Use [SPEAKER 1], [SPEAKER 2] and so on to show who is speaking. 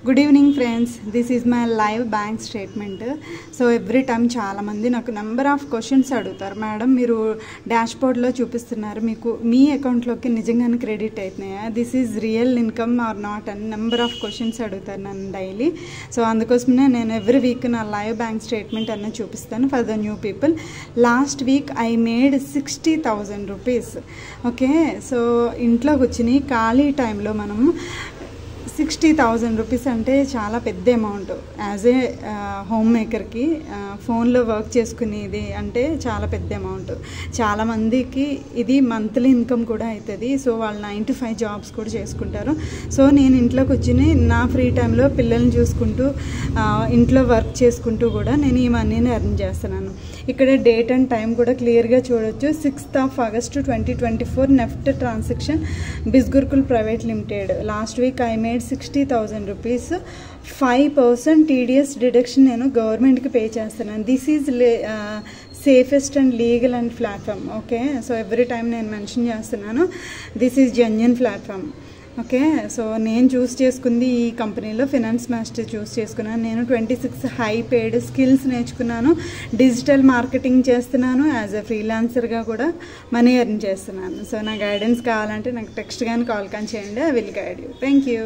[SPEAKER 1] Good evening friends, this is my live bank statement. So every time చాలామంది నాకు number of questions అడుగుతారు. Madam, మీరు dash బోర్డ్లో చూపిస్తున్నారు, మీకు మీ అకౌంట్లోకి నిజంగానే క్రెడిట్ అవుతున్నాయా, this is real income or not అని నెంబర్ ఆఫ్ క్వశ్చన్స్ అడుగుతారు నన్ను డైలీ. సో అందుకోసమే నేను ఎవ్రీ వీక్ నా లైవ్ బ్యాంక్ స్టేట్మెంట్ అన్నది చూపిస్తాను for the new people. Last week I made 60,000 rupees. Okay, so ఇంట్లోకి వచ్చినాయి ఖాళీ టైంలో మనం 60,000 రూపీస్ అంటే చాలా పెద్ద అమౌంట్. యాజ్ ఏ హోమ్ మేకర్కి ఫోన్లో వర్క్ చేసుకునేది అంటే చాలా పెద్ద అమౌంట్. చాలామందికి ఇది మంత్లీ ఇన్కమ్ కూడా అవుతుంది. సో వాళ్ళు 9 to 5 జాబ్స్ కూడా చేసుకుంటారు. సో నేను ఇంట్లోకి వచ్చి నా ఫ్రీ టైంలో పిల్లల్ని చూసుకుంటూ ఇంట్లో వర్క్ చేసుకుంటూ కూడా నేను ఈ మనీని ఎర్న్ చేస్తున్నాను. ఇక్కడ డేట్ అండ్ టైం కూడా క్లియర్గా చూడొచ్చు. 6th of August 2024 NEFT transaction బిస్గుర్కుల్ private limited. Last week I made 60,000 rupees. 5% TDS deduction నేను గవర్నమెంట్కి పే చేస్తున్నాను. This is safest and legal and platform. Okay, so every time నేను మెన్షన్ చేస్తున్నాను, this is genuine platform. Okay, so నేను choose చేసుకుంది ఈ కంపెనీలో ఫినాన్స్ మాస్టర్ చూస్ చేసుకున్నాను. నేను 26 హై పెయిడ్ స్కిల్స్ నేర్చుకున్నాను. డిజిటల్ మార్కెటింగ్ చేస్తున్నాను. యాజ్ ఎ ఫ్రీలాన్సర్గా కూడా మనీ ఎర్న్ చేస్తున్నాను. సో నా గైడెన్స్ కావాలంటే నాకు టెక్స్ట్ కానీ కాల్ కానీ చేయండి. I will guide you. Thank you.